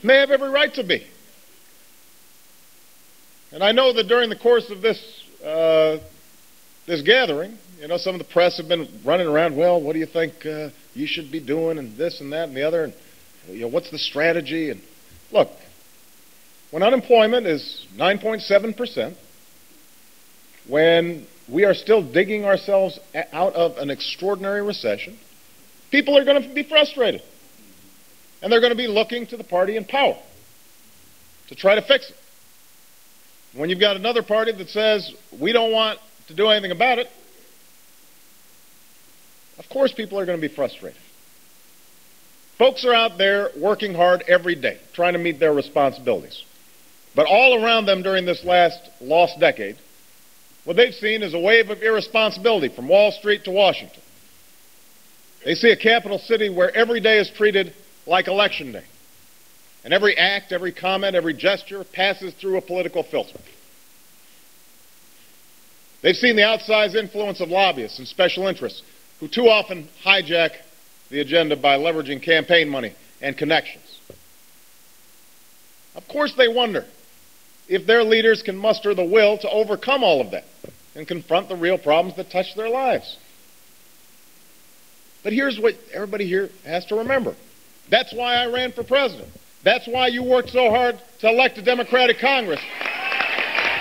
And they have every right to be. And I know that during the course of this gathering, you know, some of the press have been running around, well, what do you think you should be doing, and this and that and the other, and you know, what's the strategy? And look, when unemployment is 9.7%, when we are still digging ourselves out of an extraordinary recession, people are going to be frustrated. And they're going to be looking to the party in power to try to fix it. When you've got another party that says, we don't want to do anything about it, of course people are going to be frustrated. Folks are out there working hard every day, trying to meet their responsibilities. But all around them during this last lost decade, what they've seen is a wave of irresponsibility from Wall Street to Washington. They see a capital city where every day is treated like Election Day. And every act, every comment, every gesture passes through a political filter. They've seen the outsized influence of lobbyists and special interests who too often hijack the agenda by leveraging campaign money and connections. Of course they wonder if their leaders can muster the will to overcome all of that and confront the real problems that touch their lives. But here's what everybody here has to remember. That's why I ran for president. That's why you worked so hard to elect a Democratic Congress.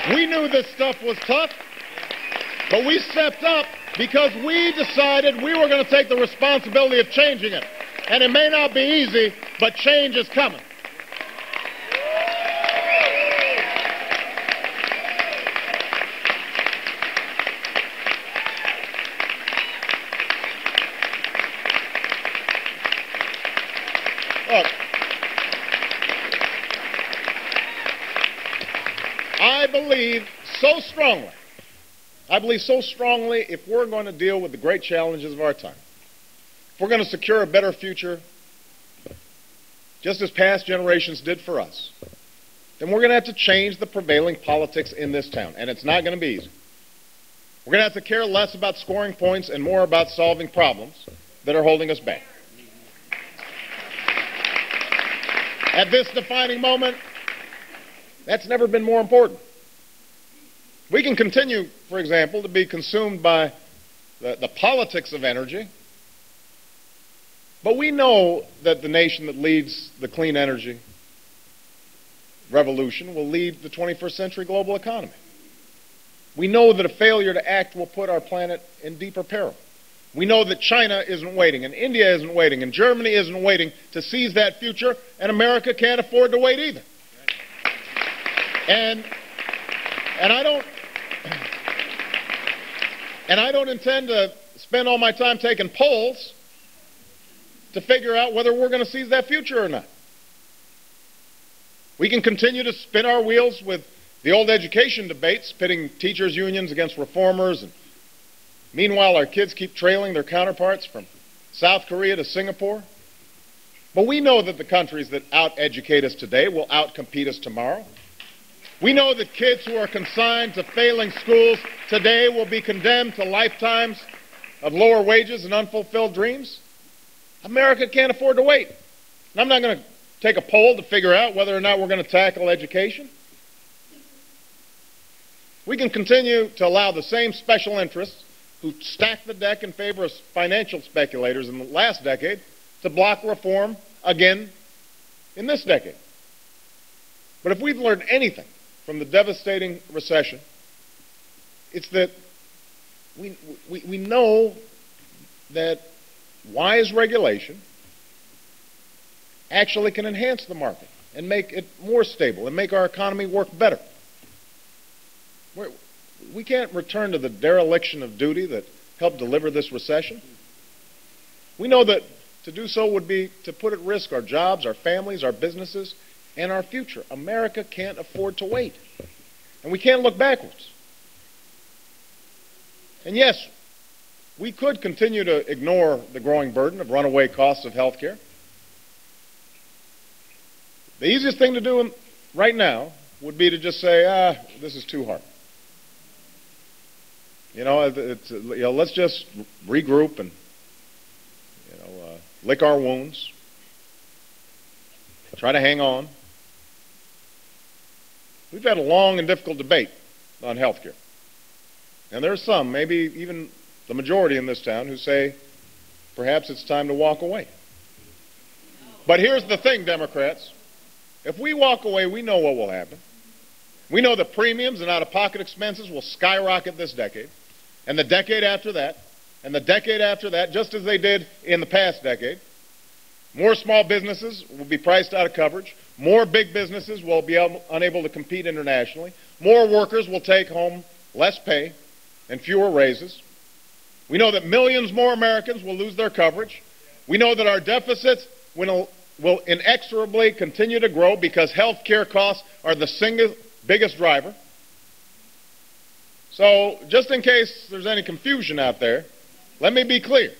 We knew this stuff was tough, but we stepped up because we decided we were going to take the responsibility of changing it. And it may not be easy, but change is coming. Look, I believe so strongly if we're going to deal with the great challenges of our time, if we're going to secure a better future, just as past generations did for us, then we're going to have to change the prevailing politics in this town, and it's not going to be easy. We're going to have to care less about scoring points and more about solving problems that are holding us back. At this defining moment, that's never been more important. We can continue, for example, to be consumed by the politics of energy, but we know that the nation that leads the clean energy revolution will lead the 21st century global economy. We know that a failure to act will put our planet in deeper peril. We know that China isn't waiting, and India isn't waiting, and Germany isn't waiting to seize that future, and America can't afford to wait either. And I don't intend to spend all my time taking polls to figure out whether we're going to seize that future or not. We can continue to spin our wheels with the old education debates, pitting teachers' unions against reformers, and meanwhile our kids keep trailing their counterparts from South Korea to Singapore. But we know that the countries that out-educate us today will out-compete us tomorrow. We know that kids who are consigned to failing schools today will be condemned to lifetimes of lower wages and unfulfilled dreams. America can't afford to wait. And I'm not going to take a poll to figure out whether or not we're going to tackle education. We can continue to allow the same special interests who stacked the deck in favor of financial speculators in the last decade to block reform again in this decade. But if we've learned anything from the devastating recession, it's that we know that wise regulation actually can enhance the market and make it more stable and make our economy work better. We can't return to the dereliction of duty that helped deliver this recession. We know that to do so would be to put at risk our jobs, our families, our businesses, and our future. America can't afford to wait. And we can't look backwards. And yes, we could continue to ignore the growing burden of runaway costs of health care. The easiest thing to do right now would be to just say, this is too hard. Let's just regroup and, lick our wounds. try to hang on. We've had a long and difficult debate on health care. And there are some, maybe even the majority in this town, who say perhaps it's time to walk away. But here's the thing, Democrats. If we walk away, we know what will happen. We know the premiums and out-of-pocket expenses will skyrocket this decade, and the decade after that, and the decade after that, just as they did in the past decade. More small businesses will be priced out of coverage. More big businesses will be unable to compete internationally. More workers will take home less pay and fewer raises. We know that millions more Americans will lose their coverage. We know that our deficits will inexorably continue to grow because health care costs are the single biggest driver. So, just in case there's any confusion out there, let me be clear.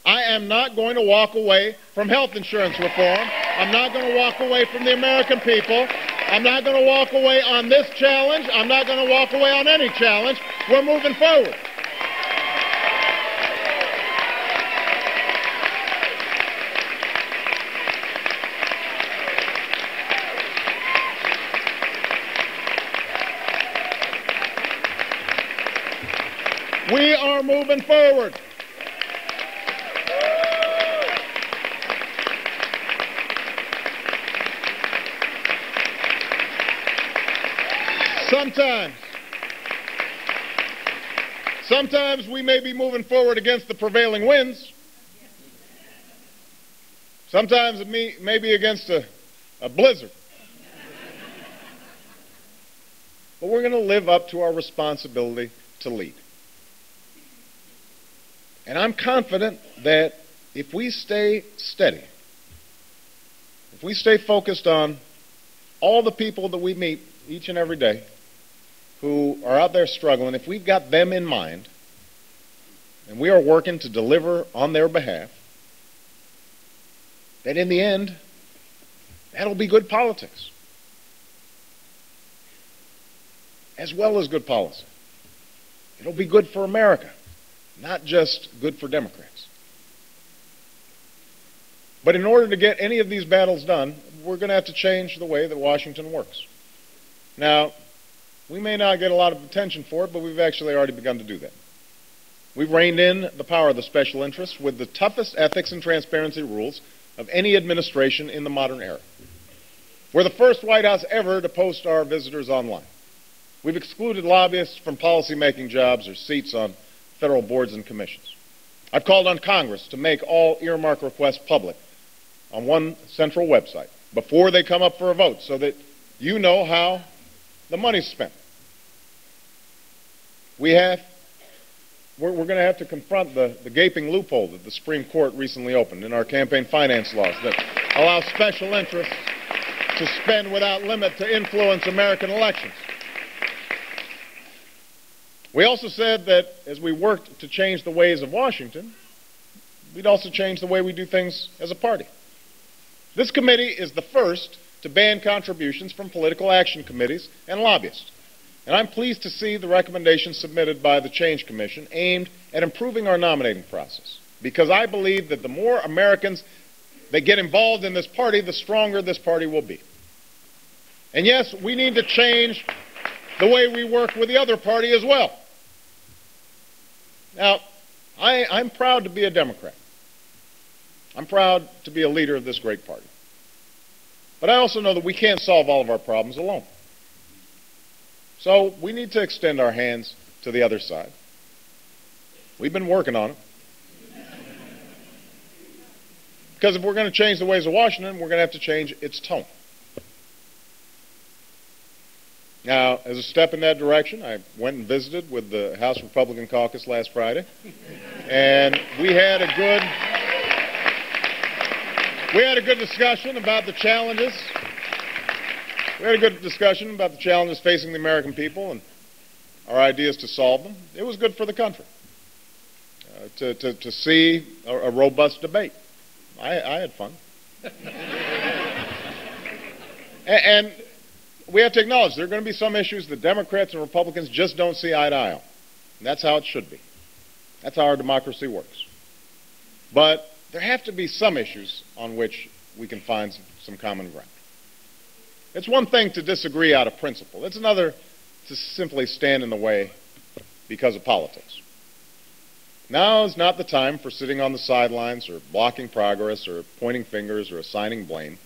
I am not going to walk away from health insurance reform. I'm not going to walk away from the American people. I'm not going to walk away on this challenge. I'm not going to walk away on any challenge. We're moving forward. We are moving forward. Sometimes we may be moving forward against the prevailing winds. Sometimes it may be against a blizzard. But we're going to live up to our responsibility to lead. And I'm confident that if we stay steady, if we stay focused on all the people that we meet each and every day who are out there struggling, if we've got them in mind and we are working to deliver on their behalf, that in the end, that'll be good politics as well as good policy. It'll be good for America, not just good for Democrats. But in order to get any of these battles done, we're going to have to change the way that Washington works. Now, we may not get a lot of attention for it, but we've actually already begun to do that. We've reined in the power of the special interests with the toughest ethics and transparency rules of any administration in the modern era. We're the first White House ever to post our visitors online. We've excluded lobbyists from policymaking jobs or seats on federal boards and commissions. I've called on Congress to make all earmark requests public on one central website before they come up for a vote so that you know how the money's spent. We're going to have to confront the gaping loophole that the Supreme Court recently opened in our campaign finance laws that allow special interests to spend without limit to influence American elections. We also said that as we worked to change the ways of Washington, we'd also change the way we do things as a party. This committee is the first to ban contributions from political action committees and lobbyists. And I'm pleased to see the recommendations submitted by the Change Commission aimed at improving our nominating process, because I believe that the more Americans that get involved in this party, the stronger this party will be. And yes, we need to change the way we work with the other party as well. Now, I'm proud to be a Democrat. I'm proud to be a leader of this great party. But I also know that we can't solve all of our problems alone. So we need to extend our hands to the other side. We've been working on it. Because if we're going to change the ways of Washington, we're going to have to change its tone. Now, as a step in that direction, I went and visited with the House Republican Caucus last Friday, and we had a good discussion about the challenges. We had a good discussion about the challenges facing the American people and our ideas to solve them. It was good for the country to see a robust debate. I had fun. And we have to acknowledge there are going to be some issues that Democrats and Republicans just don't see eye to eye on. And that's how it should be. That's how our democracy works. But there have to be some issues on which we can find some common ground. It's one thing to disagree out of principle. It's another to simply stand in the way because of politics. Now is not the time for sitting on the sidelines or blocking progress or pointing fingers or assigning blame.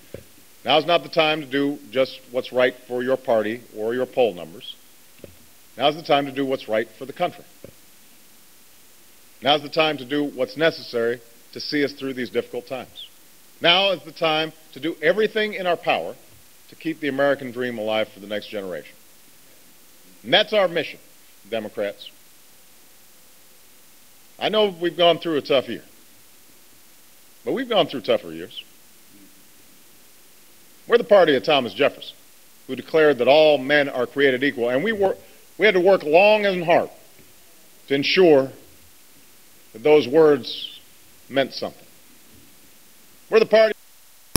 Now is not the time to do just what's right for your party or your poll numbers. Now is the time to do what's right for the country. Now is the time to do what's necessary to see us through these difficult times. Now is the time to do everything in our power to keep the American dream alive for the next generation. And that's our mission, Democrats. I know we've gone through a tough year, but we've gone through tougher years. We're the party of Thomas Jefferson, who declared that all men are created equal, and we had to work long and hard to ensure that those words meant something. We're the party